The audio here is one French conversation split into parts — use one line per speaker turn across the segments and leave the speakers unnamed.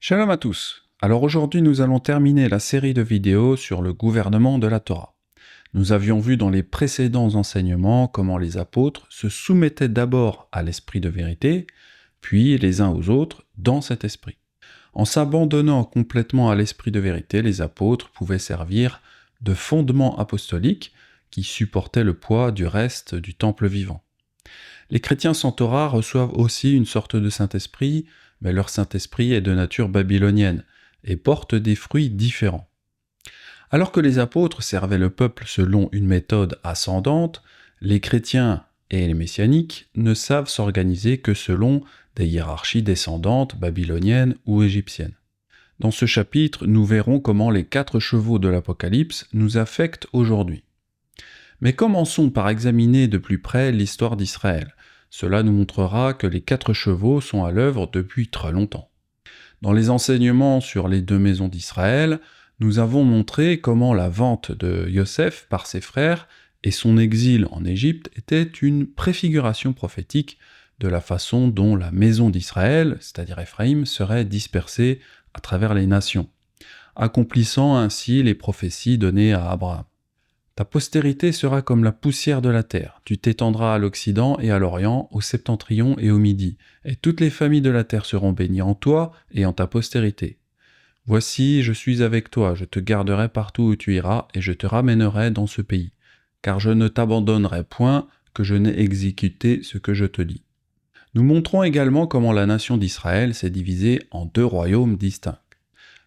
Shalom à tous. Alors aujourd'hui nous allons terminer la série de vidéos sur le gouvernement de la Torah. Nous avions vu dans les précédents enseignements comment les apôtres se soumettaient d'abord à l'esprit de vérité, puis les uns aux autres dans cet esprit. En s'abandonnant complètement à l'esprit de vérité, les apôtres pouvaient servir de fondement apostolique qui supportait le poids du reste du temple vivant. Les chrétiens sans Torah reçoivent aussi une sorte de Saint-Esprit, mais leur Saint-Esprit est de nature babylonienne et porte des fruits différents. Alors que les apôtres servaient le peuple selon une méthode ascendante, les chrétiens et les messianiques ne savent s'organiser que selon des hiérarchies descendantes, babyloniennes ou égyptiennes. Dans ce chapitre, nous verrons comment les 4 chevaux de l'Apocalypse nous affectent aujourd'hui. Mais commençons par examiner de plus près l'histoire d'Israël. Cela nous montrera que les 4 chevaux sont à l'œuvre depuis très longtemps. Dans les enseignements sur les 2 maisons d'Israël, nous avons montré comment la vente de Yosef par ses frères et son exil en Égypte était une préfiguration prophétique de la façon dont la maison d'Israël, c'est-à-dire Éphraïm, serait dispersée à travers les nations, accomplissant ainsi les prophéties données à Abraham. Ta postérité sera comme la poussière de la terre. Tu t'étendras à l'Occident et à l'Orient, au Septentrion et au Midi, et toutes les familles de la terre seront bénies en toi et en ta postérité. Voici, je suis avec toi, je te garderai partout où tu iras, et je te ramènerai dans ce pays, car je ne t'abandonnerai point que je n'ai exécuté ce que je te dis. Nous montrons également comment la nation d'Israël s'est divisée en 2 royaumes distincts.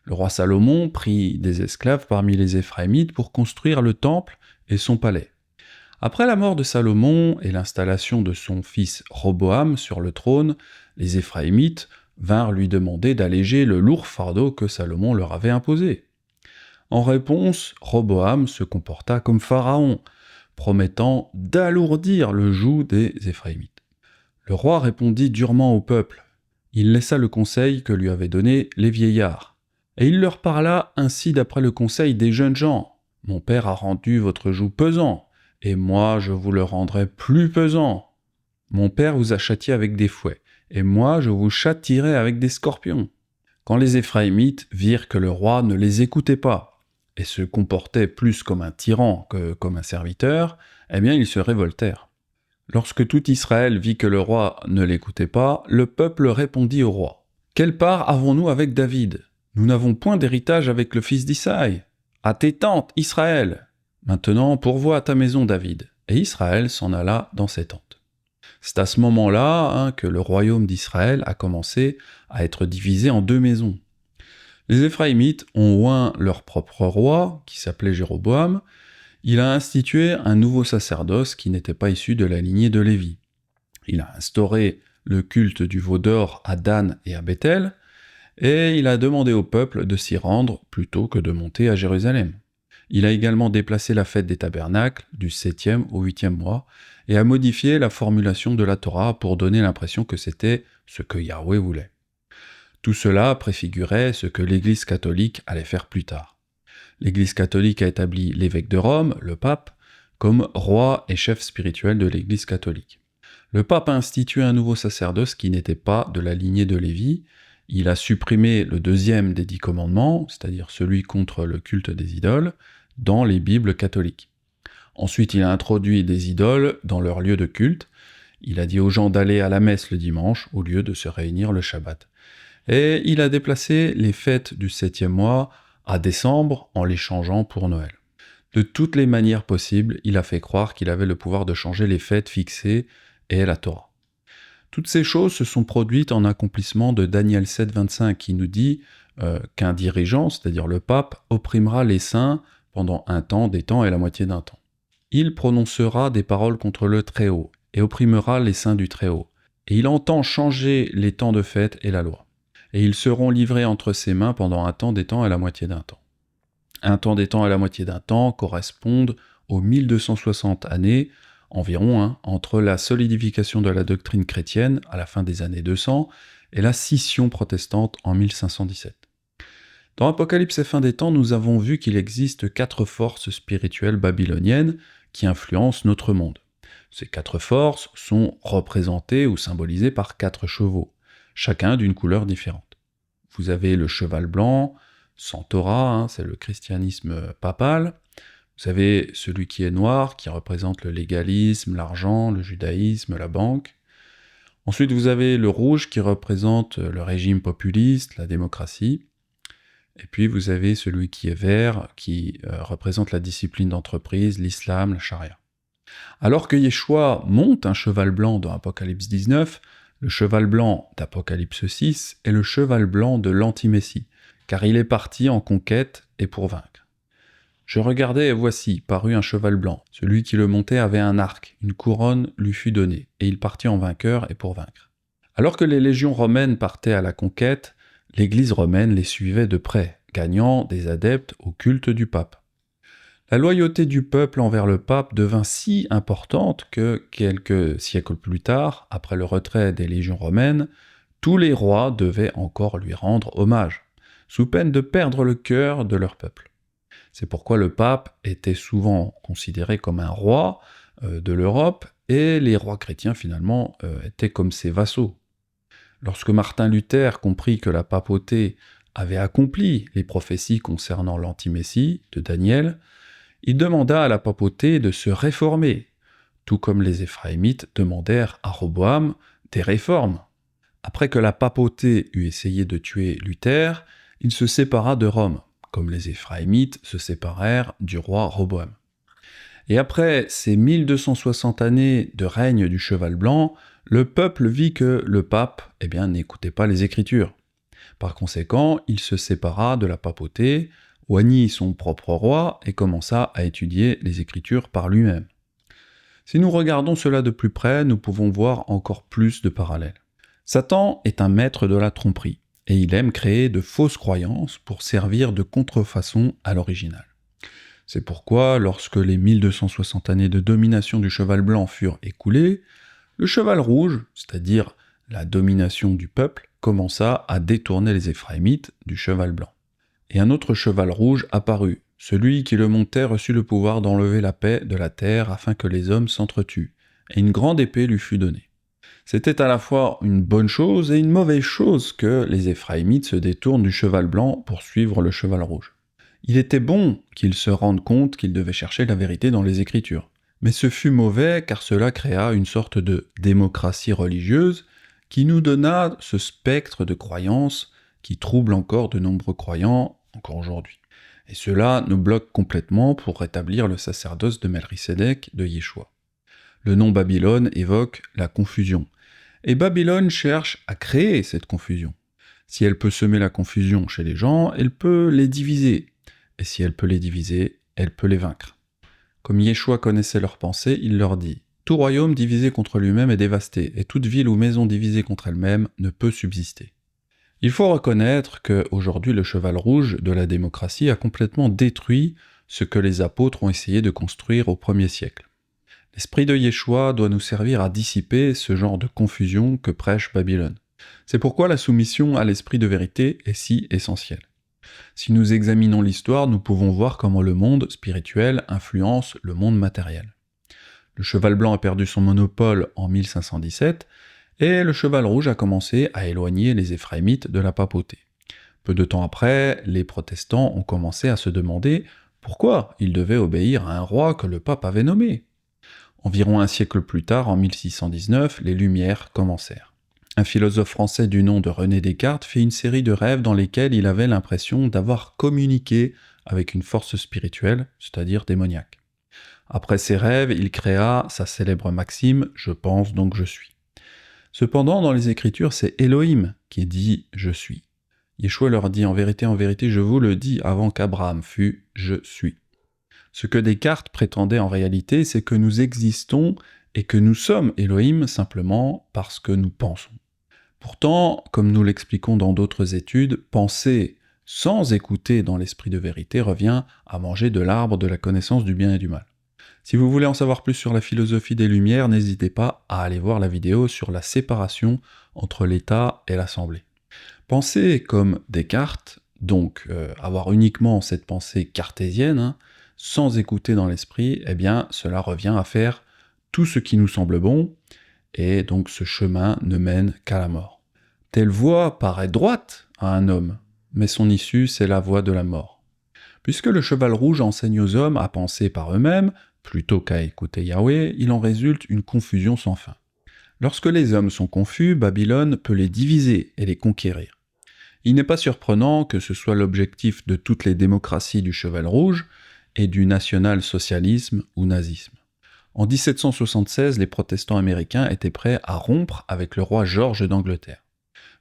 Le roi Salomon prit des esclaves parmi les Éphraïmites pour construire le temple et son palais. Après la mort de Salomon et l'installation de son fils Roboam sur le trône, les Éphraïmites vinrent lui demander d'alléger le lourd fardeau que Salomon leur avait imposé. En réponse, Roboam se comporta comme Pharaon, promettant d'alourdir le joug des Éphraïmites. Le roi répondit durement au peuple. Il laissa le conseil que lui avaient donné les vieillards. Et il leur parla ainsi d'après le conseil des jeunes gens. « Mon père a rendu votre joug pesant, et moi je vous le rendrai plus pesant. Mon père vous a châtié avec des fouets, et moi je vous châtierai avec des scorpions. » Quand les Éphraïmites virent que le roi ne les écoutait pas, et se comportait plus comme un tyran que comme un serviteur, eh bien ils se révoltèrent. Lorsque tout Israël vit que le roi ne l'écoutait pas, le peuple répondit au roi. « Quelle part avons-nous avec David ? Nous n'avons point d'héritage avec le fils d'Isaï. À tes tentes, Israël! Maintenant, pourvois à ta maison, David. » Et Israël s'en alla dans ses tentes. C'est à ce moment-là que le royaume d'Israël a commencé à être divisé en 2 maisons. Les Éphraïmites ont oint leur propre roi, qui s'appelait Jéroboam. Il a institué un nouveau sacerdoce qui n'était pas issu de la lignée de Lévi. Il a instauré le culte du veau d'or à Dan et à Béthel, et il a demandé au peuple de s'y rendre plutôt que de monter à Jérusalem. Il a également déplacé la fête des tabernacles du 7e au 8e mois et a modifié la formulation de la Torah pour donner l'impression que c'était ce que Yahweh voulait. Tout cela préfigurait ce que l'Église catholique allait faire plus tard. L'Église catholique a établi l'évêque de Rome, le pape, comme roi et chef spirituel de l'Église catholique. Le pape a institué un nouveau sacerdoce qui n'était pas de la lignée de Lévi. Il a supprimé le 2e des 10 commandements, c'est-à-dire celui contre le culte des idoles, dans les Bibles catholiques. Ensuite, il a introduit des idoles dans leur lieu de culte. Il a dit aux gens d'aller à la messe le dimanche au lieu de se réunir le Shabbat. Et il a déplacé les fêtes du 7e mois à décembre en les changeant pour Noël. De toutes les manières possibles, il a fait croire qu'il avait le pouvoir de changer les fêtes fixées et la Torah. Toutes ces choses se sont produites en accomplissement de Daniel 7, 25, qui nous dit qu'un dirigeant, c'est-à-dire le pape, opprimera les saints pendant un temps, des temps et la moitié d'un temps. Il prononcera des paroles contre le Très-Haut et opprimera les saints du Très-Haut. Et il entend changer les temps de fête et la loi. Et ils seront livrés entre ses mains pendant un temps, des temps et la moitié d'un temps. Un temps, des temps et la moitié d'un temps correspondent aux 1260 années environ, entre la solidification de la doctrine chrétienne à la fin des années 200 et la scission protestante en 1517. Dans Apocalypse et fin des temps, nous avons vu qu'il existe 4 forces spirituelles babyloniennes qui influencent notre monde. Ces 4 forces sont représentées ou symbolisées par 4 chevaux, chacun d'une couleur différente. vous avez le cheval blanc, sans Torah, c'est le christianisme papal. Vous avez celui qui est noir, qui représente le légalisme, l'argent, le judaïsme, la banque. Ensuite, vous avez le rouge qui représente le régime populiste, la démocratie. Et puis, vous avez celui qui est vert, qui représente la discipline d'entreprise, l'islam, la charia. Alors que Yeshua monte un cheval blanc dans Apocalypse 19, le cheval blanc d'Apocalypse 6 est le cheval blanc de l'anti-messie, car il est parti en conquête et pour vaincre. Je regardais et voici, parut un cheval blanc. Celui qui le montait avait un arc, une couronne lui fut donnée, et il partit en vainqueur et pour vaincre. Alors que les légions romaines partaient à la conquête, l'Église romaine les suivait de près, gagnant des adeptes au culte du pape. La loyauté du peuple envers le pape devint si importante que, quelques siècles plus tard, après le retrait des légions romaines, tous les rois devaient encore lui rendre hommage, sous peine de perdre le cœur de leur peuple. C'est pourquoi le pape était souvent considéré comme un roi de l'Europe, et les rois chrétiens finalement étaient comme ses vassaux. Lorsque Martin Luther comprit que la papauté avait accompli les prophéties concernant l'antimessie de Daniel, il demanda à la papauté de se réformer, tout comme les Éphraïmites demandèrent à Roboam des réformes. Après que la papauté eut essayé de tuer Luther, il se sépara de Rome, comme les Éphraïmites se séparèrent du roi Roboam. Et après ces 1260 années de règne du cheval blanc, le peuple vit que le pape n'écoutait pas les Écritures. Par conséquent, il se sépara de la papauté, oignit son propre roi et commença à étudier les Écritures par lui-même. Si nous regardons cela de plus près, nous pouvons voir encore plus de parallèles. Satan est un maître de la tromperie, et il aime créer de fausses croyances pour servir de contrefaçon à l'original. C'est pourquoi, lorsque les 1260 années de domination du cheval blanc furent écoulées, le cheval rouge, c'est-à-dire la domination du peuple, commença à détourner les Éphraïmites du cheval blanc. Et un autre cheval rouge apparut. Celui qui le montait reçut le pouvoir d'enlever la paix de la terre afin que les hommes s'entretuent, et une grande épée lui fut donnée. C'était à la fois une bonne chose et une mauvaise chose que les Éphraïmites se détournent du cheval blanc pour suivre le cheval rouge. Il était bon qu'ils se rendent compte qu'ils devaient chercher la vérité dans les Écritures. Mais ce fut mauvais car cela créa une sorte de démocratie religieuse qui nous donna ce spectre de croyances qui trouble encore de nombreux croyants encore aujourd'hui. Et cela nous bloque complètement pour rétablir le sacerdoce de Melchisédek de Yeshua. Le nom Babylone évoque la confusion. Et Babylone cherche à créer cette confusion. Si elle peut semer la confusion chez les gens, elle peut les diviser. Et si elle peut les diviser, elle peut les vaincre. Comme Yeshua connaissait leurs pensées, il leur dit « Tout royaume divisé contre lui-même est dévasté, et toute ville ou maison divisée contre elle-même ne peut subsister. » Il faut reconnaître qu'aujourd'hui le cheval rouge de la démocratie a complètement détruit ce que les apôtres ont essayé de construire au 1er siècle. L'esprit de Yeshua doit nous servir à dissiper ce genre de confusion que prêche Babylone. C'est pourquoi la soumission à l'esprit de vérité est si essentielle. Si nous examinons l'histoire, nous pouvons voir comment le monde spirituel influence le monde matériel. Le cheval blanc a perdu son monopole en 1517, et le cheval rouge a commencé à éloigner les Éphraïmites de la papauté. Peu de temps après, les protestants ont commencé à se demander pourquoi ils devaient obéir à un roi que le pape avait nommé. Environ un siècle plus tard, en 1619, les Lumières commencèrent. Un philosophe français du nom de René Descartes fit une série de rêves dans lesquels il avait l'impression d'avoir communiqué avec une force spirituelle, c'est-à-dire démoniaque. Après ces rêves, il créa sa célèbre maxime « Je pense donc je suis ». Cependant, dans les Écritures, c'est Elohim qui dit « Je suis ». Yeshua leur dit « En vérité, je vous le dis, avant qu'Abraham fût, je suis ». Ce que Descartes prétendait en réalité, c'est que nous existons et que nous sommes Elohim simplement parce que nous pensons. Pourtant, comme nous l'expliquons dans d'autres études, penser sans écouter dans l'esprit de vérité revient à manger de l'arbre de la connaissance du bien et du mal. Si vous voulez en savoir plus sur la philosophie des Lumières, n'hésitez pas à aller voir la vidéo sur la séparation entre l'État et l'Assemblée. Penser comme Descartes, donc avoir uniquement cette pensée cartésienne, sans écouter dans l'esprit, cela revient à faire tout ce qui nous semble bon, et donc ce chemin ne mène qu'à la mort. Telle voie paraît droite à un homme, mais son issue, c'est la voie de la mort. Puisque le cheval rouge enseigne aux hommes à penser par eux-mêmes, plutôt qu'à écouter Yahweh, il en résulte une confusion sans fin. Lorsque les hommes sont confus, Babylone peut les diviser et les conquérir. Il n'est pas surprenant que ce soit l'objectif de toutes les démocraties du cheval rouge et du national-socialisme ou nazisme. En 1776, les protestants américains étaient prêts à rompre avec le roi George d'Angleterre.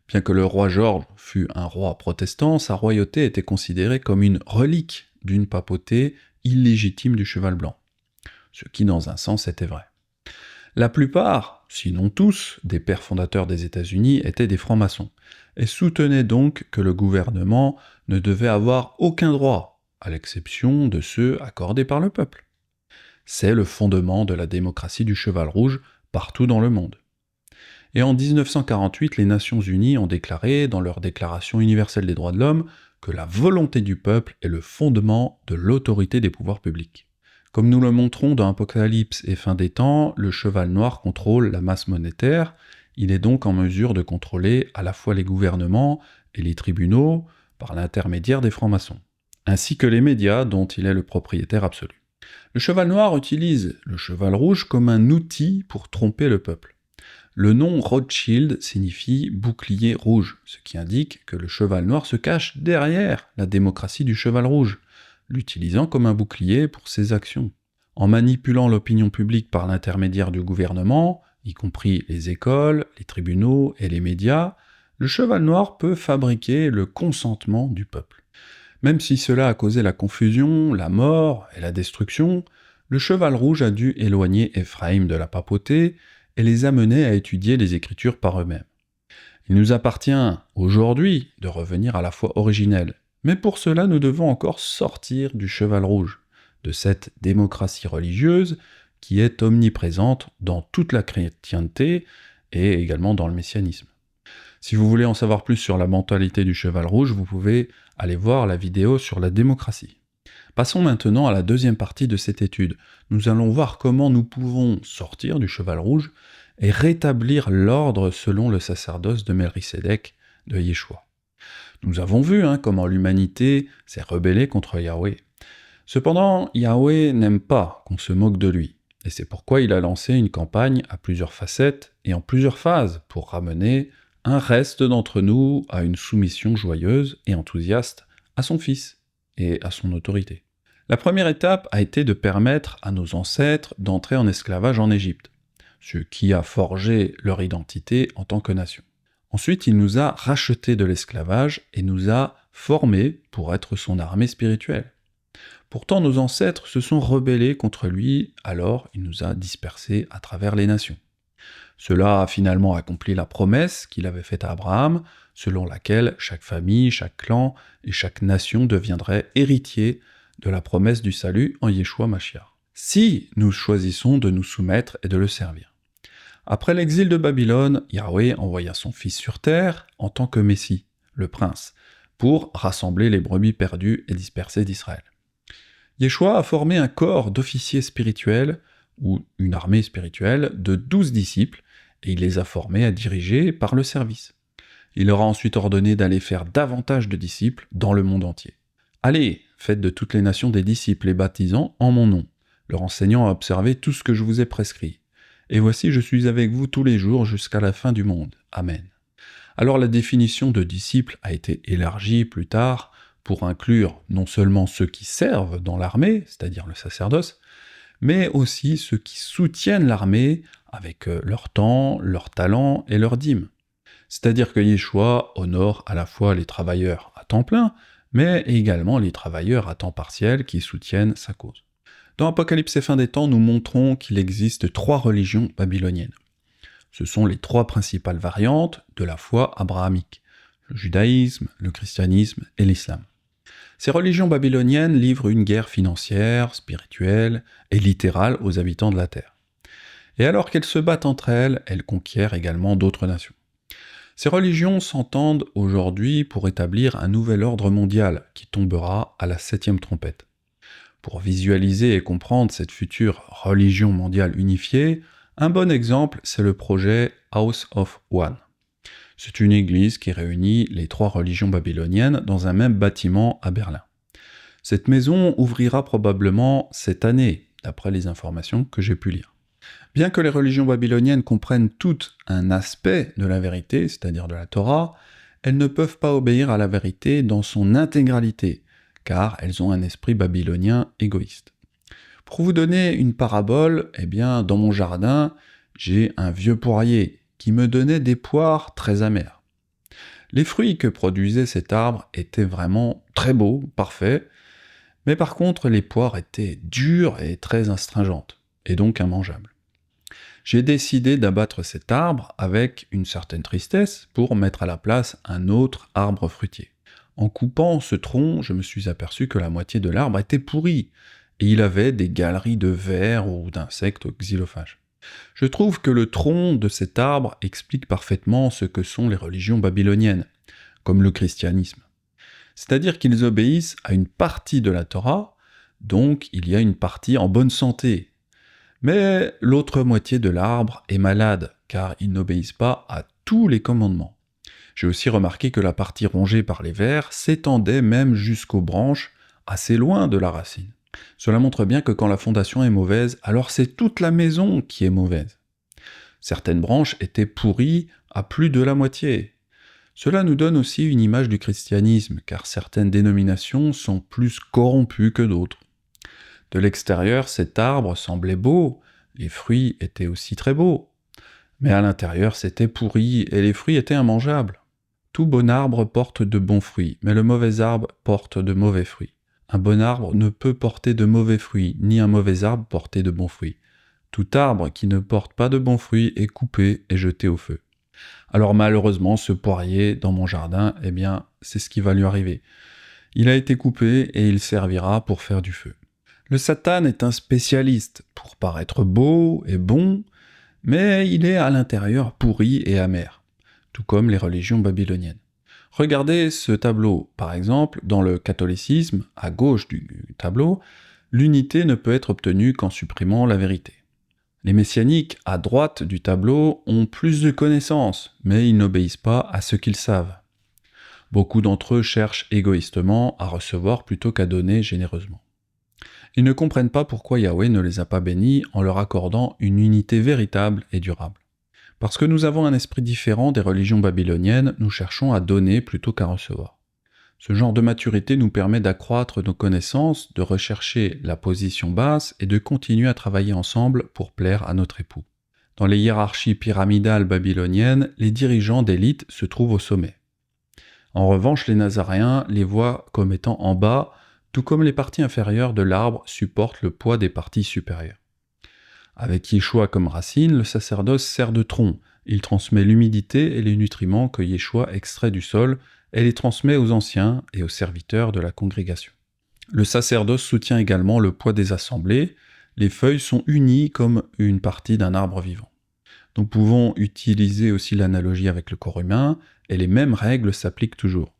Bien que le roi George fût un roi protestant, sa royauté était considérée comme une relique d'une papauté illégitime du cheval blanc. Ce qui, dans un sens, était vrai. La plupart, sinon tous, des pères fondateurs des États-Unis étaient des francs-maçons, et soutenaient donc que le gouvernement ne devait avoir aucun droit, à l'exception de ceux accordés par le peuple. C'est le fondement de la démocratie du cheval rouge partout dans le monde. Et en 1948, les Nations Unies ont déclaré, dans leur Déclaration universelle des droits de l'homme, que la volonté du peuple est le fondement de l'autorité des pouvoirs publics. Comme nous le montrons dans Apocalypse et Fin des temps, le cheval noir contrôle la masse monétaire, il est donc en mesure de contrôler à la fois les gouvernements et les tribunaux par l'intermédiaire des francs-maçons, ainsi que les médias dont il est le propriétaire absolu. Le cheval noir utilise le cheval rouge comme un outil pour tromper le peuple. Le nom Rothschild signifie bouclier rouge, ce qui indique que le cheval noir se cache derrière la démocratie du cheval rouge, l'utilisant comme un bouclier pour ses actions. En manipulant l'opinion publique par l'intermédiaire du gouvernement, y compris les écoles, les tribunaux et les médias, le cheval noir peut fabriquer le consentement du peuple. Même si cela a causé la confusion, la mort et la destruction, le cheval rouge a dû éloigner Éphraïm de la papauté et les amener à étudier les Écritures par eux-mêmes. Il nous appartient aujourd'hui de revenir à la foi originelle, mais pour cela nous devons encore sortir du cheval rouge, de cette démocratie religieuse qui est omniprésente dans toute la chrétienté et également dans le messianisme. Si vous voulez en savoir plus sur la mentalité du cheval rouge, vous pouvez aller voir la vidéo sur la démocratie. Passons maintenant à la deuxième partie de cette étude. Nous allons voir comment nous pouvons sortir du cheval rouge et rétablir l'ordre selon le sacerdoce de Melchisédek de Yeshua. Nous avons vu comment l'humanité s'est rebellée contre Yahweh. Cependant, Yahweh n'aime pas qu'on se moque de lui, et c'est pourquoi il a lancé une campagne à plusieurs facettes et en plusieurs phases pour ramener un reste d'entre nous à une soumission joyeuse et enthousiaste à son Fils et à son autorité. La première étape a été de permettre à nos ancêtres d'entrer en esclavage en Égypte, ce qui a forgé leur identité en tant que nation. Ensuite, il nous a rachetés de l'esclavage et nous a formés pour être son armée spirituelle. Pourtant, nos ancêtres se sont rebellés contre lui, alors il nous a dispersés à travers les nations. Cela a finalement accompli la promesse qu'il avait faite à Abraham, selon laquelle chaque famille, chaque clan et chaque nation deviendrait héritier de la promesse du salut en Yeshua Mashiach, si nous choisissons de nous soumettre et de le servir. Après l'exil de Babylone, Yahweh envoya son Fils sur terre en tant que Messie, le Prince, pour rassembler les brebis perdues et dispersées d'Israël. Yeshua a formé un corps d'officiers spirituels, ou une armée spirituelle, de 12 disciples, et il les a formés à diriger par le service. Il leur a ensuite ordonné d'aller faire davantage de disciples dans le monde entier. Allez, faites de toutes les nations des disciples, les baptisant en mon nom, leur enseignant à observer tout ce que je vous ai prescrit. Et voici, je suis avec vous tous les jours jusqu'à la fin du monde. Amen. Alors la définition de disciple a été élargie plus tard pour inclure non seulement ceux qui servent dans l'armée, c'est-à-dire le sacerdoce, mais aussi ceux qui soutiennent l'armée avec leur temps, leur talent et leur dîme. C'est-à-dire que Yeshua honore à la fois les travailleurs à temps plein, mais également les travailleurs à temps partiel qui soutiennent sa cause. Dans Apocalypse et Fin des temps, nous montrons qu'il existe 3 religions babyloniennes. Ce sont les 3 principales variantes de la foi abrahamique, le judaïsme, le christianisme et l'islam. Ces religions babyloniennes livrent une guerre financière, spirituelle et littérale aux habitants de la terre. Et alors qu'elles se battent entre elles, elles conquièrent également d'autres nations. Ces religions s'entendent aujourd'hui pour établir un nouvel ordre mondial qui tombera à la 7e trompette. Pour visualiser et comprendre cette future religion mondiale unifiée, un bon exemple, c'est le projet House of One. C'est une église qui réunit les 3 religions babyloniennes dans un même bâtiment à Berlin. Cette maison ouvrira probablement cette année, d'après les informations que j'ai pu lire. Bien que les religions babyloniennes comprennent toutes un aspect de la vérité, c'est-à-dire de la Torah, elles ne peuvent pas obéir à la vérité dans son intégralité, car elles ont un esprit babylonien égoïste. Pour vous donner une parabole, dans mon jardin, j'ai un vieux poirier qui me donnait des poires très amères. Les fruits que produisait cet arbre étaient vraiment très beaux, parfaits, mais par contre les poires étaient dures et très astringentes, et donc immangeables. J'ai décidé d'abattre cet arbre avec une certaine tristesse pour mettre à la place un autre arbre fruitier. En coupant ce tronc, je me suis aperçu que la moitié de l'arbre était pourrie, et il avait des galeries de vers ou d'insectes xylophages. Je trouve que le tronc de cet arbre explique parfaitement ce que sont les religions babyloniennes, comme le christianisme. C'est-à-dire qu'ils obéissent à une partie de la Torah, donc il y a une partie en bonne santé. Mais l'autre moitié de l'arbre est malade, car ils n'obéissent pas à tous les commandements. J'ai aussi remarqué que la partie rongée par les vers s'étendait même jusqu'aux branches, assez loin de la racine. Cela montre bien que quand la fondation est mauvaise, alors c'est toute la maison qui est mauvaise. Certaines branches étaient pourries à plus de la moitié. Cela nous donne aussi une image du christianisme, car certaines dénominations sont plus corrompues que d'autres. De l'extérieur, cet arbre semblait beau, les fruits étaient aussi très beaux. Mais à l'intérieur, c'était pourri et les fruits étaient immangeables. Tout bon arbre porte de bons fruits, mais le mauvais arbre porte de mauvais fruits. Un bon arbre ne peut porter de mauvais fruits, ni un mauvais arbre porter de bons fruits. Tout arbre qui ne porte pas de bons fruits est coupé et jeté au feu. Alors malheureusement, ce poirier dans mon jardin, c'est ce qui va lui arriver. Il a été coupé et il servira pour faire du feu. Le Satan est un spécialiste pour paraître beau et bon, mais il est à l'intérieur pourri et amer, tout comme les religions babyloniennes. Regardez ce tableau, par exemple, dans le catholicisme, à gauche du tableau, l'unité ne peut être obtenue qu'en supprimant la vérité. Les messianiques, à droite du tableau, ont plus de connaissances, mais ils n'obéissent pas à ce qu'ils savent. Beaucoup d'entre eux cherchent égoïstement à recevoir plutôt qu'à donner généreusement. Ils ne comprennent pas pourquoi Yahweh ne les a pas bénis en leur accordant une unité véritable et durable. Parce que nous avons un esprit différent des religions babyloniennes, nous cherchons à donner plutôt qu'à recevoir. Ce genre de maturité nous permet d'accroître nos connaissances, de rechercher la position basse et de continuer à travailler ensemble pour plaire à notre époux. Dans les hiérarchies pyramidales babyloniennes, les dirigeants d'élite se trouvent au sommet. En revanche, les Nazaréens les voient comme étant en bas, tout comme les parties inférieures de l'arbre supportent le poids des parties supérieures. Avec Yeshua comme racine, le sacerdoce sert de tronc. Il transmet l'humidité et les nutriments que Yeshua extrait du sol et les transmet aux anciens et aux serviteurs de la congrégation. Le sacerdoce soutient également le poids des assemblées. Les feuilles sont unies comme une partie d'un arbre vivant. Nous pouvons utiliser aussi l'analogie avec le corps humain, et les mêmes règles s'appliquent toujours.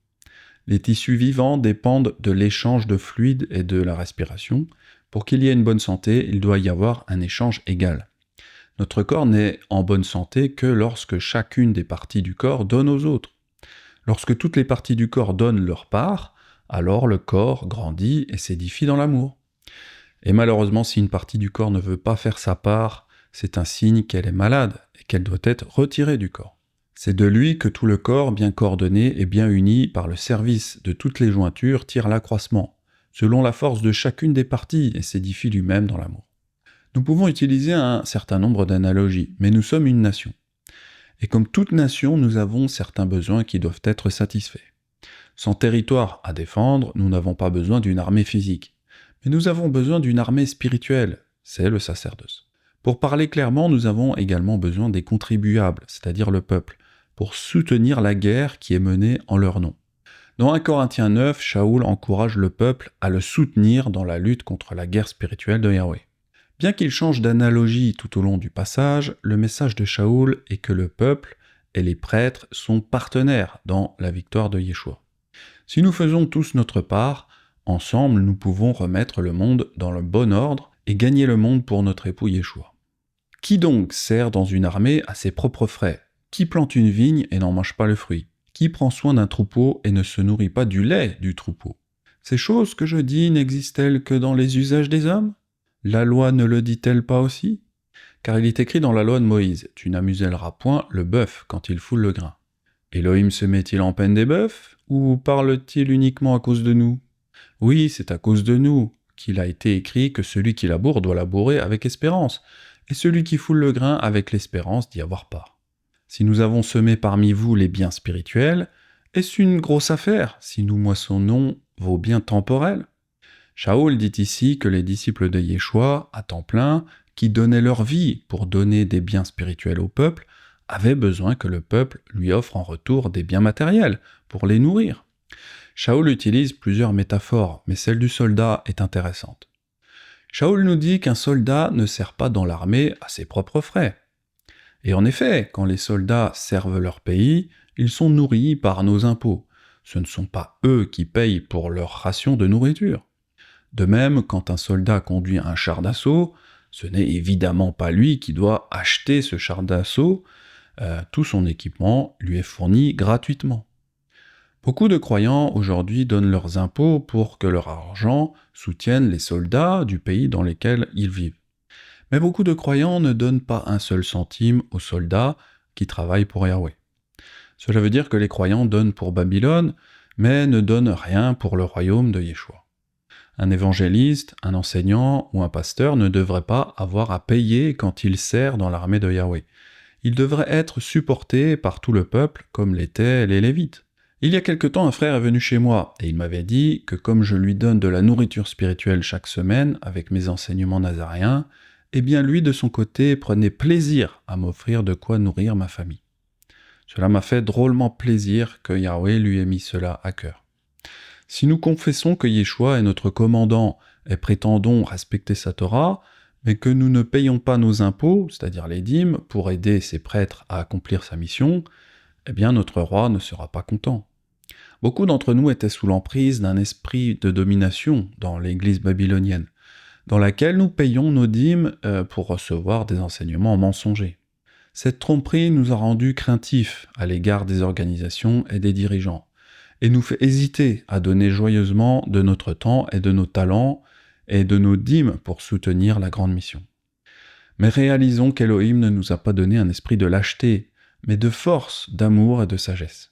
Les tissus vivants dépendent de l'échange de fluides et de la respiration. Pour qu'il y ait une bonne santé, il doit y avoir un échange égal. Notre corps n'est en bonne santé que lorsque chacune des parties du corps donne aux autres. Lorsque toutes les parties du corps donnent leur part, alors le corps grandit et s'édifie dans l'amour. Et malheureusement, si une partie du corps ne veut pas faire sa part, c'est un signe qu'elle est malade et qu'elle doit être retirée du corps. C'est de lui que tout le corps, bien coordonné et bien uni par le service de toutes les jointures, tire l'accroissement, selon la force de chacune des parties, et s'édifie lui-même dans l'amour. Nous pouvons utiliser un certain nombre d'analogies, mais nous sommes une nation. Et comme toute nation, nous avons certains besoins qui doivent être satisfaits. Sans territoire à défendre, nous n'avons pas besoin d'une armée physique. Mais nous avons besoin d'une armée spirituelle, c'est le sacerdoce. Pour parler clairement, nous avons également besoin des contribuables, c'est-à-dire le peuple, pour soutenir la guerre qui est menée en leur nom. Dans 1 Corinthiens 9, Shaoul encourage le peuple à le soutenir dans la lutte contre la guerre spirituelle de Yahweh. Bien qu'il change d'analogie tout au long du passage, le message de Shaoul est que le peuple et les prêtres sont partenaires dans la victoire de Yeshua. Si nous faisons tous notre part, ensemble nous pouvons remettre le monde dans le bon ordre et gagner le monde pour notre époux Yeshua. Qui donc sert dans une armée à ses propres frais ? Qui plante une vigne et n'en mange pas le fruit? Qui prend soin d'un troupeau et ne se nourrit pas du lait du troupeau? Ces choses que je dis n'existent-elles que dans les usages des hommes? La loi ne le dit-elle pas aussi? Car il est écrit dans la loi de Moïse, tu n'amuselleras point le bœuf quand il foule le grain. Elohim se met-il en peine des bœufs, ou parle-t-il uniquement à cause de nous? Oui, c'est à cause de nous qu'il a été écrit que celui qui laboure doit labourer avec espérance, et celui qui foule le grain avec l'espérance d'y avoir part. Si nous avons semé parmi vous les biens spirituels, est-ce une grosse affaire si nous moissonnons vos biens temporels? Shaoul dit ici que les disciples de Yeshua, à temps plein, qui donnaient leur vie pour donner des biens spirituels au peuple, avaient besoin que le peuple lui offre en retour des biens matériels pour les nourrir. Shaoul utilise plusieurs métaphores, mais celle du soldat est intéressante. Shaoul nous dit qu'un soldat ne sert pas dans l'armée à ses propres frais. Et en effet, quand les soldats servent leur pays, ils sont nourris par nos impôts. Ce ne sont pas eux qui payent pour leur ration de nourriture. De même, quand un soldat conduit un char d'assaut, ce n'est évidemment pas lui qui doit acheter ce char d'assaut, tout son équipement lui est fourni gratuitement. Beaucoup de croyants aujourd'hui donnent leurs impôts pour que leur argent soutienne les soldats du pays dans lequel ils vivent. Mais beaucoup de croyants ne donnent pas un seul centime aux soldats qui travaillent pour Yahweh. Cela veut dire que les croyants donnent pour Babylone, mais ne donnent rien pour le royaume de Yeshua. Un évangéliste, un enseignant ou un pasteur ne devrait pas avoir à payer quand il sert dans l'armée de Yahweh. Il devrait être supporté par tout le peuple comme l'étaient les Lévites. Il y a quelque temps, un frère est venu chez moi et il m'avait dit que comme je lui donne de la nourriture spirituelle chaque semaine avec mes enseignements nazaréens, eh bien lui de son côté prenait plaisir à m'offrir de quoi nourrir ma famille. Cela m'a fait drôlement plaisir que Yahweh lui ait mis cela à cœur. Si nous confessons que Yeshua est notre commandant et prétendons respecter sa Torah, mais que nous ne payons pas nos impôts, c'est-à-dire les dîmes, pour aider ses prêtres à accomplir sa mission, eh bien notre roi ne sera pas content. Beaucoup d'entre nous étaient sous l'emprise d'un esprit de domination dans l'église babylonienne, dans laquelle nous payons nos dîmes pour recevoir des enseignements mensongers. Cette tromperie nous a rendus craintifs à l'égard des organisations et des dirigeants, et nous fait hésiter à donner joyeusement de notre temps et de nos talents et de nos dîmes pour soutenir la grande mission. Mais réalisons qu'Elohim ne nous a pas donné un esprit de lâcheté, mais de force, d'amour et de sagesse.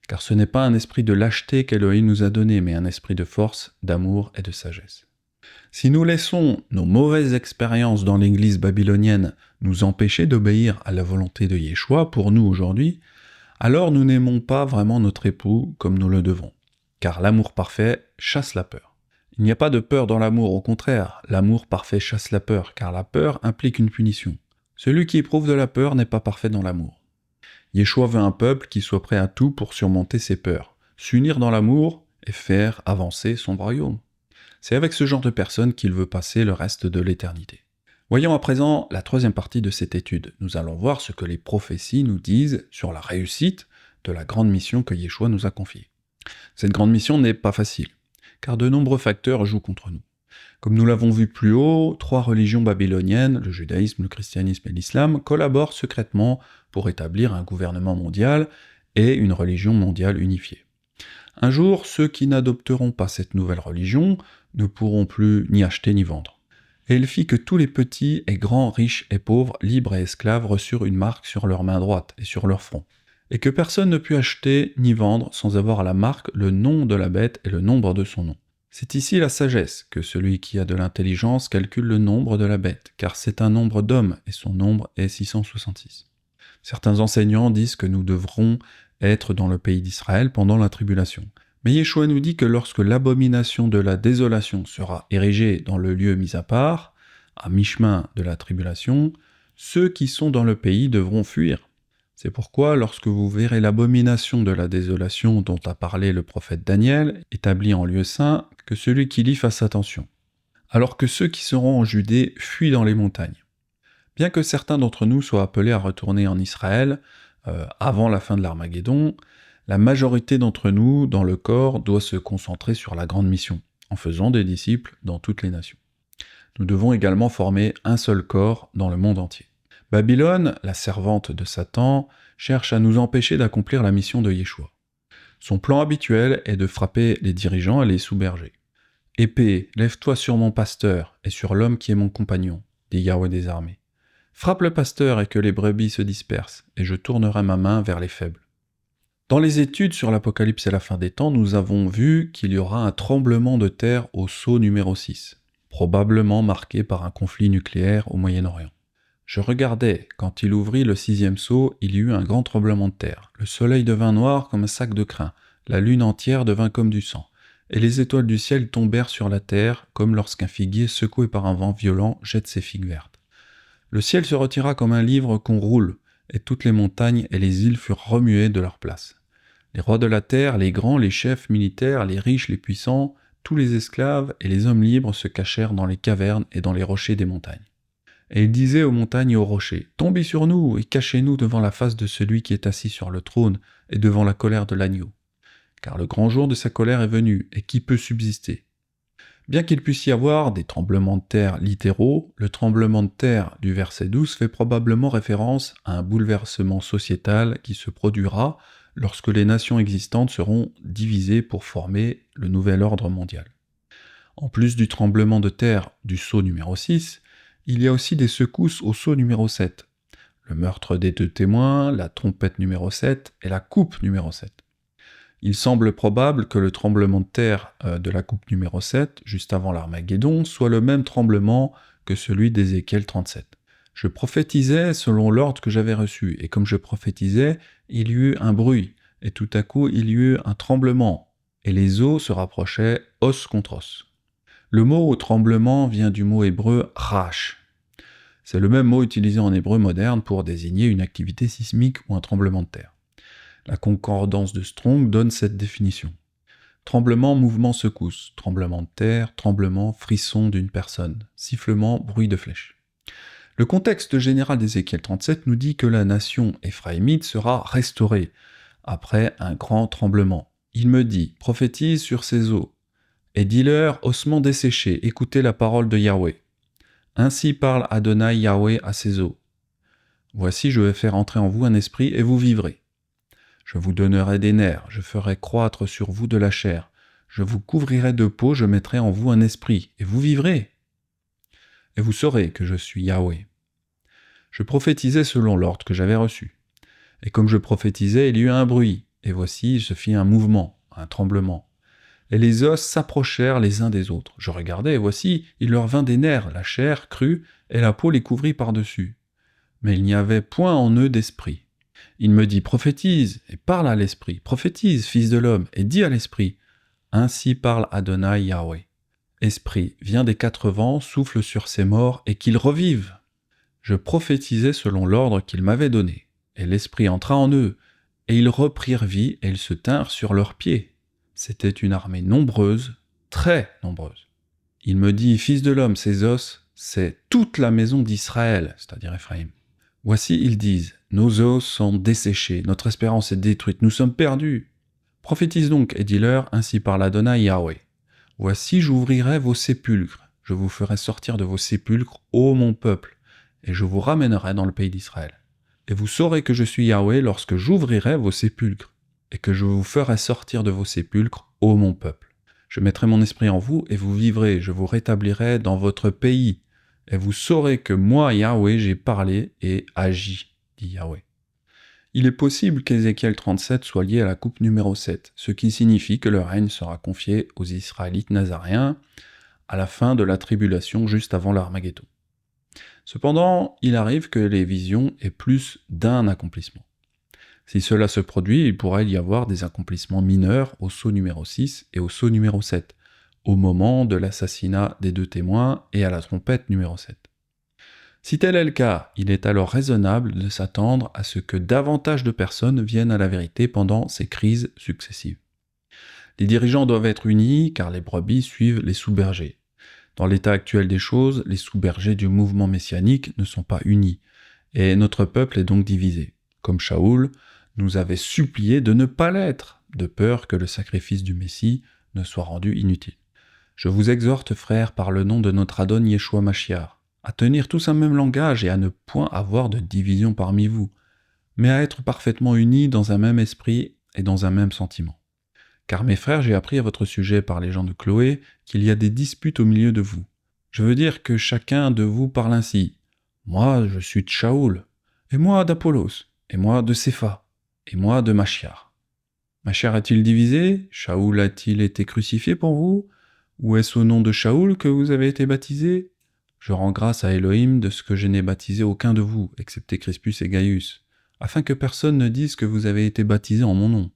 Car ce n'est pas un esprit de lâcheté qu'Elohim nous a donné, mais un esprit de force, d'amour et de sagesse. Si nous laissons nos mauvaises expériences dans l'église babylonienne nous empêcher d'obéir à la volonté de Yeshua pour nous aujourd'hui, alors nous n'aimons pas vraiment notre époux comme nous le devons, car l'amour parfait chasse la peur. Il n'y a pas de peur dans l'amour, au contraire, l'amour parfait chasse la peur, car la peur implique une punition. Celui qui éprouve de la peur n'est pas parfait dans l'amour. Yeshua veut un peuple qui soit prêt à tout pour surmonter ses peurs, s'unir dans l'amour et faire avancer son royaume. C'est avec ce genre de personnes qu'il veut passer le reste de l'éternité. Voyons à présent la troisième partie de cette étude. Nous allons voir ce que les prophéties nous disent sur la réussite de la grande mission que Yeshua nous a confiée. Cette grande mission n'est pas facile, car de nombreux facteurs jouent contre nous. Comme nous l'avons vu plus haut, 3 religions babyloniennes, le judaïsme, le christianisme et l'islam, collaborent secrètement pour établir un gouvernement mondial et une religion mondiale unifiée. Un jour, ceux qui n'adopteront pas cette nouvelle religion ne pourront plus ni acheter ni vendre. Et il fit que tous les petits et grands, riches et pauvres, libres et esclaves reçurent une marque sur leur main droite et sur leur front, et que personne ne put acheter ni vendre sans avoir à la marque le nom de la bête et le nombre de son nom. C'est ici la sagesse, que celui qui a de l'intelligence calcule le nombre de la bête, car c'est un nombre d'hommes, et son nombre est 666. Certains enseignants disent que nous devrons être dans le pays d'Israël pendant la tribulation. Mais Yeshua nous dit que lorsque l'abomination de la désolation sera érigée dans le lieu mis à part, à mi-chemin de la tribulation, ceux qui sont dans le pays devront fuir. C'est pourquoi, lorsque vous verrez l'abomination de la désolation dont a parlé le prophète Daniel, établie en lieu saint, que celui qui lit fasse attention. Alors que ceux qui seront en Judée fuient dans les montagnes. Bien que certains d'entre nous soient appelés à retourner en Israël avant la fin de l'Armageddon, la majorité d'entre nous, dans le corps, doit se concentrer sur la grande mission, en faisant des disciples dans toutes les nations. Nous devons également former un seul corps dans le monde entier. Babylone, la servante de Satan, cherche à nous empêcher d'accomplir la mission de Yeshua. Son plan habituel est de frapper les dirigeants et les sous-bergers. « Épée, lève-toi sur mon pasteur et sur l'homme qui est mon compagnon, dit Yahweh des armées. Frappe le pasteur et que les brebis se dispersent, et je tournerai ma main vers les faibles. » Dans les études sur l'Apocalypse et la fin des temps, nous avons vu qu'il y aura un tremblement de terre au sceau numéro 6, probablement marqué par un conflit nucléaire au Moyen-Orient. Je regardais, quand il ouvrit le 6e sceau, il y eut un grand tremblement de terre. Le soleil devint noir comme un sac de crin, la lune entière devint comme du sang, et les étoiles du ciel tombèrent sur la terre, comme lorsqu'un figuier secoué par un vent violent jette ses figues vertes. Le ciel se retira comme un livre qu'on roule, et toutes les montagnes et les îles furent remuées de leur place. Les rois de la terre, les grands, les chefs militaires, les riches, les puissants, tous les esclaves et les hommes libres se cachèrent dans les cavernes et dans les rochers des montagnes. Et il disait aux montagnes et aux rochers, « Tombez sur nous et cachez-nous devant la face de celui qui est assis sur le trône et devant la colère de l'agneau. Car le grand jour de sa colère est venu, et qui peut subsister ?» Bien qu'il puisse y avoir des tremblements de terre littéraux, le tremblement de terre du verset 12 fait probablement référence à un bouleversement sociétal qui se produira lorsque les nations existantes seront divisées pour former le nouvel ordre mondial. En plus du tremblement de terre du sceau numéro 6, il y a aussi des secousses au sceau numéro 7, le meurtre des 2 témoins, la trompette numéro 7 et la coupe numéro 7. Il semble probable que le tremblement de terre de la coupe numéro 7, juste avant l'Armageddon, soit le même tremblement que celui d'Ézéchiel 37. Je prophétisais selon l'ordre que j'avais reçu, et comme je prophétisais, il y eut un bruit, et tout à coup il y eut un tremblement, et les eaux se rapprochaient os contre os. Le mot tremblement vient du mot hébreu rash. C'est le même mot utilisé en hébreu moderne pour désigner une activité sismique ou un tremblement de terre. La concordance de Strong donne cette définition. Tremblement, mouvement, secousse. Tremblement de terre, tremblement, frisson d'une personne. Sifflement, bruit de flèche. Le contexte général d'Ézéchiel 37 nous dit que la nation éphraïmite sera restaurée après un grand tremblement. Il me dit, prophétise sur ces eaux, et dis-leur, ossements desséchés, écoutez la parole de Yahweh. Ainsi parle Adonai Yahweh à ces eaux. Voici, je vais faire entrer en vous un esprit, et vous vivrez. Je vous donnerai des nerfs, je ferai croître sur vous de la chair, je vous couvrirai de peau, je mettrai en vous un esprit, et vous vivrez. Et vous saurez que je suis Yahweh. Je prophétisais selon l'ordre que j'avais reçu. Et comme je prophétisais, il y eut un bruit, et voici, se fit un mouvement, un tremblement. Et les os s'approchèrent les uns des autres. Je regardais, et voici, il leur vint des nerfs, la chair crue, et la peau les couvrit par-dessus. Mais il n'y avait point en eux d'esprit. Il me dit, prophétise, et parle à l'esprit, prophétise, fils de l'homme, et dis à l'esprit, ainsi parle Adonai Yahweh. Esprit, viens des 4 vents, souffle sur ces morts, et qu'ils revivent. Je prophétisais selon l'ordre qu'il m'avait donné, et l'esprit entra en eux, et ils reprirent vie, et ils se tinrent sur leurs pieds. C'était une armée nombreuse, très nombreuse. Il me dit, fils de l'homme, ces os, c'est toute la maison d'Israël, c'est-à-dire Ephraïm. Voici, ils disent, nos os sont desséchés, notre espérance est détruite, nous sommes perdus. Prophétise donc, et dis-leur, ainsi parle Adonai Yahweh. Voici, j'ouvrirai vos sépulcres, je vous ferai sortir de vos sépulcres, ô mon peuple, et je vous ramènerai dans le pays d'Israël. Et vous saurez que je suis Yahweh lorsque j'ouvrirai vos sépulcres, et que je vous ferai sortir de vos sépulcres, ô mon peuple. Je mettrai mon esprit en vous, et vous vivrez, je vous rétablirai dans votre pays, et vous saurez que moi, Yahweh, j'ai parlé et agi, dit Yahweh. Il est possible qu'Ézéchiel 37 soit lié à la coupe numéro 7, ce qui signifie que le règne sera confié aux Israélites nazaréens à la fin de la tribulation juste avant l'Armageddon. Cependant, il arrive que les visions aient plus d'un accomplissement. Si cela se produit, il pourrait y avoir des accomplissements mineurs au sceau numéro 6 et au sceau numéro 7, au moment de l'assassinat des 2 témoins et à la trompette numéro 7. Si tel est le cas, il est alors raisonnable de s'attendre à ce que davantage de personnes viennent à la vérité pendant ces crises successives. Les dirigeants doivent être unis car les brebis suivent les sous-bergers. Dans l'état actuel des choses, les sous-bergers du mouvement messianique ne sont pas unis, et notre peuple est donc divisé. Comme Shaoul nous avait supplié de ne pas l'être, de peur que le sacrifice du Messie ne soit rendu inutile. Je vous exhorte, frères, par le nom de notre Adon Yeshua Mashiach, à tenir tous un même langage et à ne point avoir de division parmi vous. mais à être parfaitement unis dans un même esprit et dans un même sentiment. Car mes frères, j'ai appris à votre sujet par les gens de Chloé qu'il y a des disputes au milieu de vous. Je veux dire que chacun de vous parle ainsi. Moi, je suis de Shaoul, et moi d'Apollos, et moi de Cépha, et moi de Machiar. Machiar a-t-il divisé? Shaoul a-t-il été crucifié pour vous? Ou est-ce au nom de Shaoul que vous avez été baptisés? Je rends grâce à Elohim de ce que je n'ai baptisé aucun de vous, excepté Crispus et Gaius, afin que personne ne dise que vous avez été baptisés en mon nom.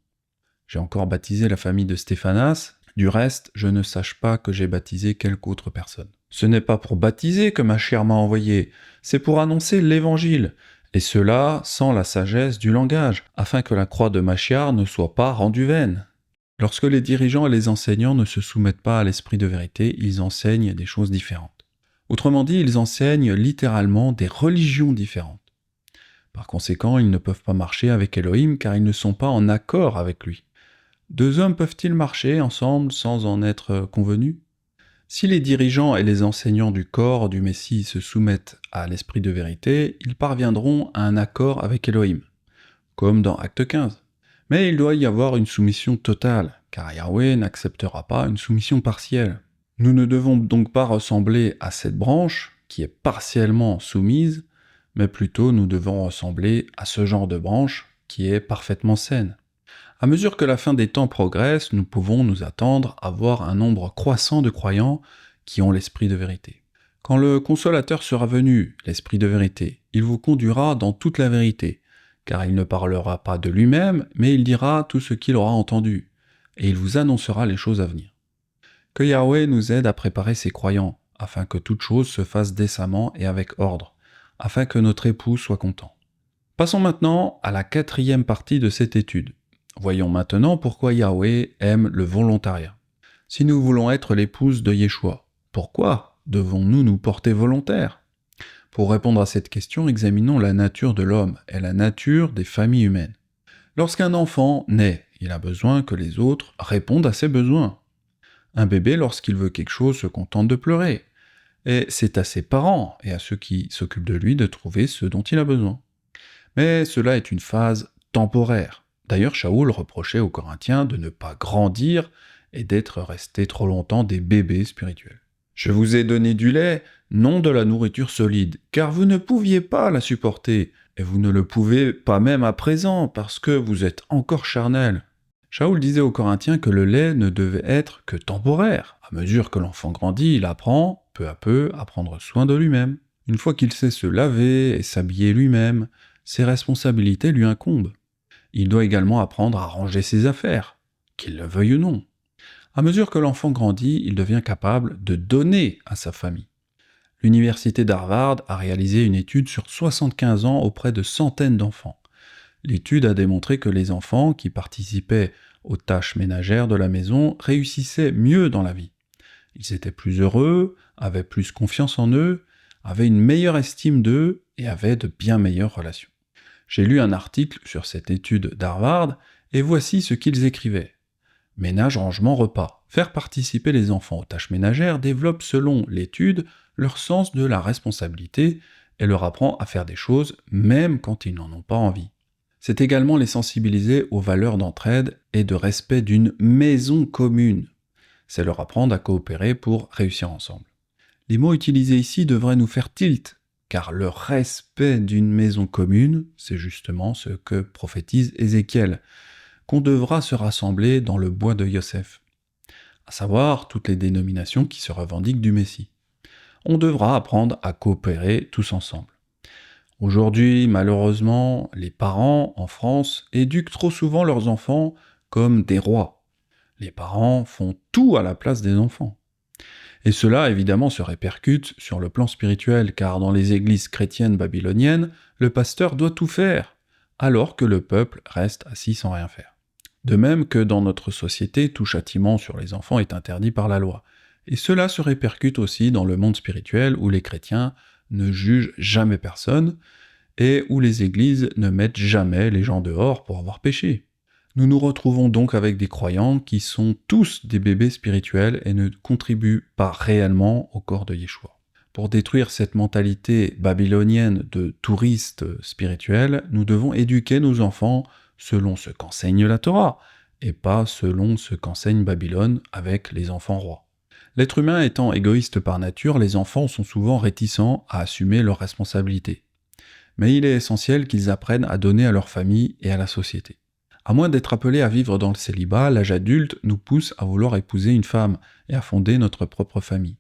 J'ai encore baptisé la famille de Stéphanas, du reste, je ne sache pas que j'ai baptisé quelque autre personne. Ce n'est pas pour baptiser que Machiar m'a envoyé, c'est pour annoncer l'évangile, et cela sans la sagesse du langage, afin que la croix de Machiar ne soit pas rendue vaine. Lorsque les dirigeants et les enseignants ne se soumettent pas à l'esprit de vérité, ils enseignent des choses différentes. Autrement dit, ils enseignent littéralement des religions différentes. Par conséquent, ils ne peuvent pas marcher avec Elohim car ils ne sont pas en accord avec lui. Deux hommes peuvent-ils marcher ensemble sans en être convenus? Si les dirigeants et les enseignants du corps du Messie se soumettent à l'esprit de vérité, ils parviendront à un accord avec Elohim, comme dans Acte 15. Mais il doit y avoir une soumission totale, car Yahweh n'acceptera pas une soumission partielle. Nous ne devons donc pas ressembler à cette branche, qui est partiellement soumise, mais plutôt nous devons ressembler à ce genre de branche qui est parfaitement saine. À mesure que la fin des temps progresse, nous pouvons nous attendre à voir un nombre croissant de croyants qui ont l'esprit de vérité. Quand le Consolateur sera venu, l'esprit de vérité, il vous conduira dans toute la vérité, car il ne parlera pas de lui-même, mais il dira tout ce qu'il aura entendu, et il vous annoncera les choses à venir. Que Yahweh nous aide à préparer ses croyants, afin que toute chose se fasse décemment et avec ordre, afin que notre époux soit content. Passons maintenant à la 4e partie de cette étude. Voyons maintenant pourquoi Yahweh aime le volontariat. Si nous voulons être l'épouse de Yeshua, pourquoi devons-nous nous porter volontaires? Pour répondre à cette question, examinons la nature de l'homme et la nature des familles humaines. Lorsqu'un enfant naît, il a besoin que les autres répondent à ses besoins. Un bébé, lorsqu'il veut quelque chose, se contente de pleurer. Et c'est à ses parents et à ceux qui s'occupent de lui de trouver ce dont il a besoin. Mais cela est une phase temporaire. D'ailleurs, Shaoul reprochait aux Corinthiens de ne pas grandir et d'être restés trop longtemps des bébés spirituels. Je vous ai donné du lait, non de la nourriture solide, car vous ne pouviez pas la supporter, et vous ne le pouvez pas même à présent, parce que vous êtes encore charnels. Shaoul disait aux Corinthiens que le lait ne devait être que temporaire. À mesure que l'enfant grandit, il apprend, peu à peu, à prendre soin de lui-même. Une fois qu'il sait se laver et s'habiller lui-même, ses responsabilités lui incombent. Il doit également apprendre à ranger ses affaires, qu'il le veuille ou non. À mesure que l'enfant grandit, il devient capable de donner à sa famille. L'université d'Harvard a réalisé une étude sur 75 ans auprès de centaines d'enfants. L'étude a démontré que les enfants qui participaient aux tâches ménagères de la maison réussissaient mieux dans la vie. Ils étaient plus heureux, avaient plus confiance en eux, avaient une meilleure estime d'eux et avaient de bien meilleures relations. J'ai lu un article sur cette étude d'Harvard, et voici ce qu'ils écrivaient. Ménage, rangement, repas. Faire participer les enfants aux tâches ménagères développe selon l'étude leur sens de la responsabilité et leur apprend à faire des choses même quand ils n'en ont pas envie. C'est également les sensibiliser aux valeurs d'entraide et de respect d'une maison commune. C'est leur apprendre à coopérer pour réussir ensemble. Les mots utilisés ici devraient nous faire tilt, car le respect d'une maison commune, c'est justement ce que prophétise Ézéchiel, qu'on devra se rassembler dans le bois de Yosef, à savoir toutes les dénominations qui se revendiquent du Messie. On devra apprendre à coopérer tous ensemble. Aujourd'hui, malheureusement, les parents, en France, éduquent trop souvent leurs enfants comme des rois. Les parents font tout à la place des enfants. Et cela, évidemment, se répercute sur le plan spirituel, car dans les églises chrétiennes babyloniennes, le pasteur doit tout faire, alors que le peuple reste assis sans rien faire. De même que dans notre société, tout châtiment sur les enfants est interdit par la loi. Et cela se répercute aussi dans le monde spirituel, où les chrétiens ne jugent jamais personne, et où les églises ne mettent jamais les gens dehors pour avoir péché. Nous nous retrouvons donc avec des croyants qui sont tous des bébés spirituels et ne contribuent pas réellement au corps de Yeshua. Pour détruire cette mentalité babylonienne de touriste spirituel, nous devons éduquer nos enfants selon ce qu'enseigne la Torah, et pas selon ce qu'enseigne Babylone avec les enfants rois. L'être humain étant égoïste par nature, les enfants sont souvent réticents à assumer leurs responsabilités. Mais il est essentiel qu'ils apprennent à donner à leur famille et à la société. À moins d'être appelés à vivre dans le célibat, l'âge adulte nous pousse à vouloir épouser une femme et à fonder notre propre famille.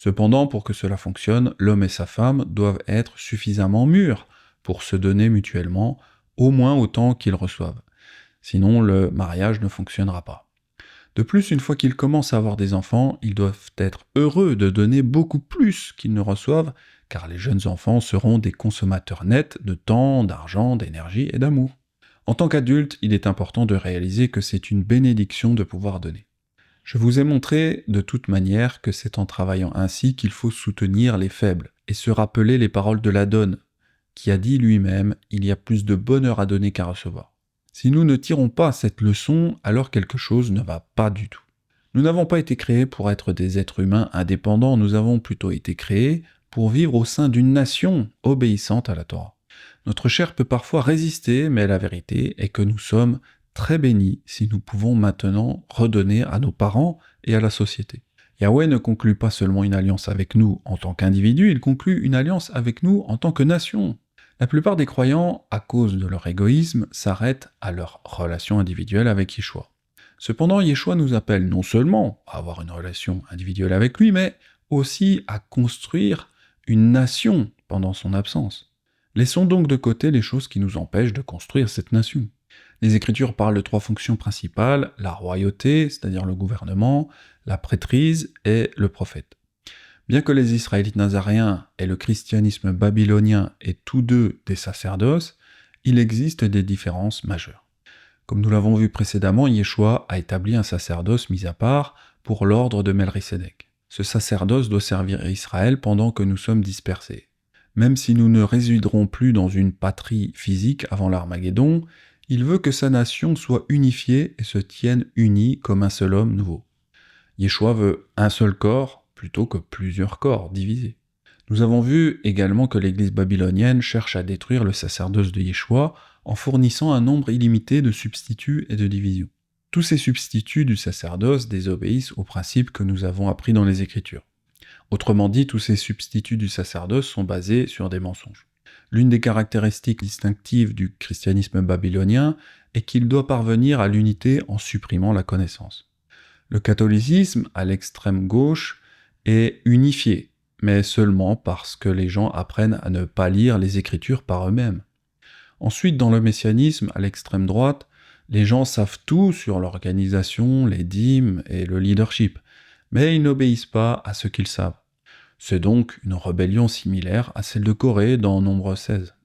Cependant, pour que cela fonctionne, l'homme et sa femme doivent être suffisamment mûrs pour se donner mutuellement au moins autant qu'ils reçoivent. Sinon, le mariage ne fonctionnera pas. De plus, une fois qu'ils commencent à avoir des enfants, ils doivent être heureux de donner beaucoup plus qu'ils ne reçoivent, car les jeunes enfants seront des consommateurs nets de temps, d'argent, d'énergie et d'amour. En tant qu'adulte, il est important de réaliser que c'est une bénédiction de pouvoir donner. Je vous ai montré de toute manière que c'est en travaillant ainsi qu'il faut soutenir les faibles et se rappeler les paroles de l'Adon, qui a dit lui-même « Il y a plus de bonheur à donner qu'à recevoir ». Si nous ne tirons pas cette leçon, alors quelque chose ne va pas du tout. Nous n'avons pas été créés pour être des êtres humains indépendants, nous avons plutôt été créés pour vivre au sein d'une nation obéissante à la Torah. Notre chair peut parfois résister, mais la vérité est que nous sommes très bénis si nous pouvons maintenant redonner à nos parents et à la société. Yahweh ne conclut pas seulement une alliance avec nous en tant qu'individu, il conclut une alliance avec nous en tant que nation. La plupart des croyants, à cause de leur égoïsme, s'arrêtent à leur relation individuelle avec Yeshua. Cependant, Yeshua nous appelle non seulement à avoir une relation individuelle avec lui, mais aussi à construire une nation pendant son absence. Laissons donc de côté les choses qui nous empêchent de construire cette nation. Les Écritures parlent de 3 fonctions principales, la royauté, c'est-à-dire le gouvernement, la prêtrise et le prophète. Bien que les Israélites nazaréens et le christianisme babylonien aient tous deux des sacerdoces, il existe des différences majeures. Comme nous l'avons vu précédemment, Yeshua a établi un sacerdoce mis à part pour l'ordre de Melchisédek. Ce sacerdoce doit servir Israël pendant que nous sommes dispersés. Même si nous ne résiderons plus dans une patrie physique avant l'Armageddon, il veut que sa nation soit unifiée et se tienne unie comme un seul homme nouveau. Yeshua veut un seul corps plutôt que plusieurs corps divisés. Nous avons vu également que l'Église babylonienne cherche à détruire le sacerdoce de Yeshua en fournissant un nombre illimité de substituts et de divisions. Tous ces substituts du sacerdoce désobéissent aux principes que nous avons appris dans les Écritures. Autrement dit, tous ces substituts du sacerdoce sont basés sur des mensonges. L'une des caractéristiques distinctives du christianisme babylonien est qu'il doit parvenir à l'unité en supprimant la connaissance. Le catholicisme, à l'extrême gauche, est unifié, mais seulement parce que les gens apprennent à ne pas lire les Écritures par eux-mêmes. Ensuite, dans le messianisme, à l'extrême droite, les gens savent tout sur l'organisation, les dîmes et le leadership, mais ils n'obéissent pas à ce qu'ils savent. C'est donc une rébellion similaire à celle de Corée dans Nombre 16.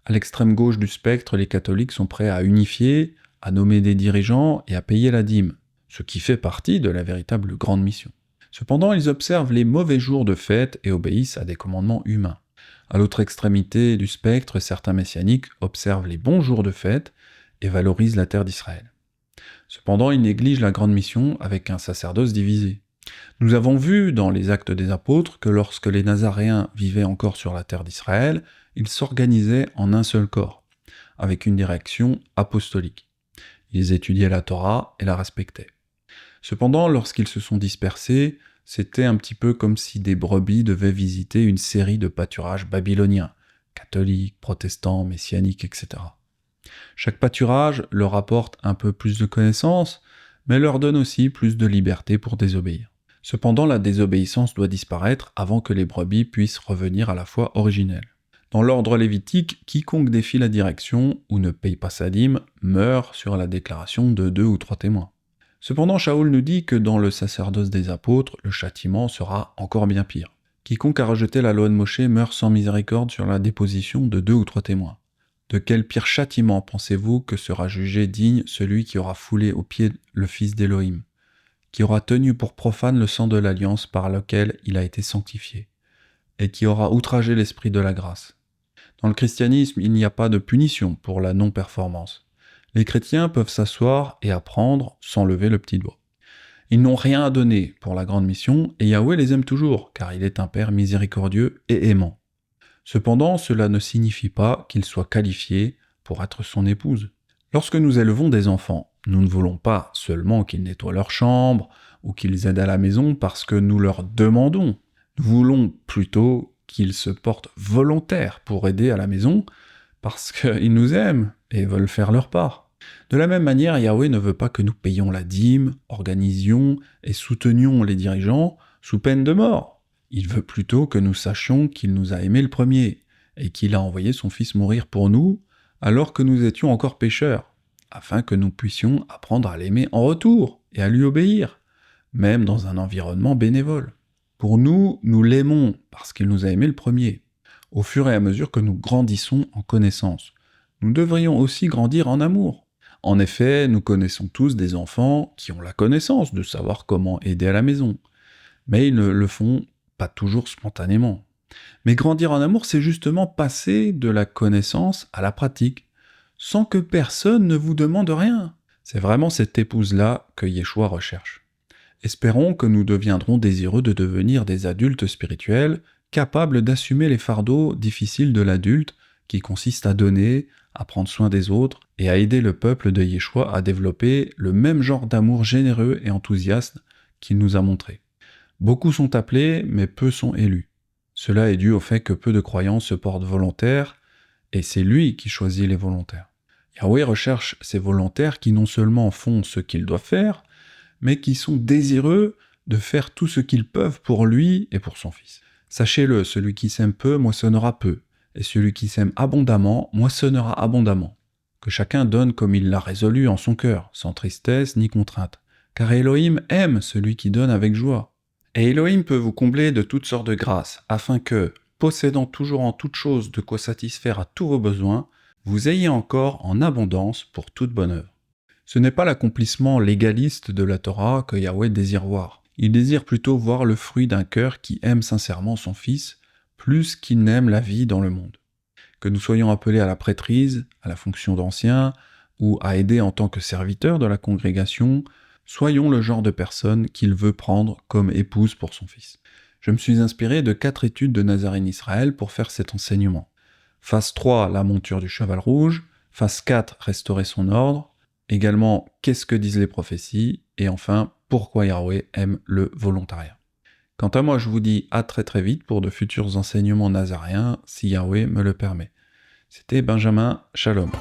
À l'extrême gauche du spectre, les catholiques sont prêts à unifier, à nommer des dirigeants et à payer la dîme, ce qui fait partie de la véritable grande mission. Cependant, ils observent les mauvais jours de fête et obéissent à des commandements humains. À l'autre extrémité du spectre, certains messianiques observent les bons jours de fête et valorisent la terre d'Israël. Cependant, ils négligent la grande mission avec un sacerdoce divisé. Nous avons vu dans les Actes des Apôtres que lorsque les Nazaréens vivaient encore sur la terre d'Israël, ils s'organisaient en un seul corps, avec une direction apostolique. Ils étudiaient la Torah et la respectaient. Cependant, lorsqu'ils se sont dispersés, c'était un petit peu comme si des brebis devaient visiter une série de pâturages babyloniens, catholiques, protestants, messianiques, etc. Chaque pâturage leur apporte un peu plus de connaissances, mais leur donne aussi plus de liberté pour désobéir. Cependant, la désobéissance doit disparaître avant que les brebis puissent revenir à la foi originelle. Dans l'ordre lévitique, quiconque défie la direction ou ne paye pas sa dîme meurt sur la déclaration de 2 ou 3 témoins. Cependant, Shaoul nous dit que dans le sacerdoce des apôtres, le châtiment sera encore bien pire. Quiconque a rejeté la loi de Moshe meurt sans miséricorde sur la déposition de 2 ou 3 témoins. De quel pire châtiment pensez-vous que sera jugé digne celui qui aura foulé aux pieds le Fils d'Élohim, qui aura tenu pour profane le sang de l'alliance par lequel il a été sanctifié, et qui aura outragé l'esprit de la grâce? Dans le christianisme, il n'y a pas de punition pour la non-performance. Les chrétiens peuvent s'asseoir et apprendre sans lever le petit doigt. Ils n'ont rien à donner pour la grande mission, et Yahweh les aime toujours, car il est un Père miséricordieux et aimant. Cependant, cela ne signifie pas qu'ils soient qualifiés pour être son épouse. Lorsque nous élevons des enfants, nous ne voulons pas seulement qu'ils nettoient leur chambre ou qu'ils aident à la maison parce que nous leur demandons. Nous voulons plutôt qu'ils se portent volontaires pour aider à la maison parce qu'ils nous aiment et veulent faire leur part. De la même manière, Yahweh ne veut pas que nous payions la dîme, organisions et soutenions les dirigeants sous peine de mort. Il veut plutôt que nous sachions qu'il nous a aimés le premier et qu'il a envoyé son Fils mourir pour nous alors que nous étions encore pécheurs, afin que nous puissions apprendre à l'aimer en retour et à lui obéir, même dans un environnement bénévole. Pour nous, nous l'aimons parce qu'il nous a aimés le premier. Au fur et à mesure que nous grandissons en connaissance, nous devrions aussi grandir en amour. En effet, nous connaissons tous des enfants qui ont la connaissance de savoir comment aider à la maison, mais ils ne le font pas toujours spontanément. Mais grandir en amour, c'est justement passer de la connaissance à la pratique, sans que personne ne vous demande rien. C'est vraiment cette épouse-là que Yeshua recherche. Espérons que nous deviendrons désireux de devenir des adultes spirituels, capables d'assumer les fardeaux difficiles de l'adulte, qui consistent à donner, à prendre soin des autres, et à aider le peuple de Yeshua à développer le même genre d'amour généreux et enthousiaste qu'il nous a montré. Beaucoup sont appelés, mais peu sont élus. Cela est dû au fait que peu de croyants se portent volontaires, et c'est lui qui choisit les volontaires. Yahweh recherche ces volontaires qui non seulement font ce qu'ils doivent faire, mais qui sont désireux de faire tout ce qu'ils peuvent pour lui et pour son Fils. Sachez-le, celui qui sème peu moissonnera peu, et celui qui sème abondamment moissonnera abondamment. Que chacun donne comme il l'a résolu en son cœur, sans tristesse ni contrainte, car Elohim aime celui qui donne avec joie. Et Elohim peut vous combler de toutes sortes de grâces, afin que, possédant toujours en toutes choses de quoi satisfaire à tous vos besoins, vous ayez encore en abondance pour toute bonne œuvre. Ce n'est pas l'accomplissement légaliste de la Torah que Yahweh désire voir. Il désire plutôt voir le fruit d'un cœur qui aime sincèrement son Fils, plus qu'il n'aime la vie dans le monde. Que nous soyons appelés à la prêtrise, à la fonction d'ancien, ou à aider en tant que serviteurs de la congrégation, soyons le genre de personnes qu'il veut prendre comme épouse pour son Fils. Je me suis inspiré de 4 études de Nazarene Israël pour faire cet enseignement. Phase 3, la monture du cheval rouge. Phase 4, restaurer son ordre. Également, qu'est-ce que disent les prophéties. Et enfin, pourquoi Yahweh aime le volontariat. Quant à moi, je vous dis à très très vite pour de futurs enseignements nazaréens, si Yahweh me le permet. C'était Benjamin, shalom.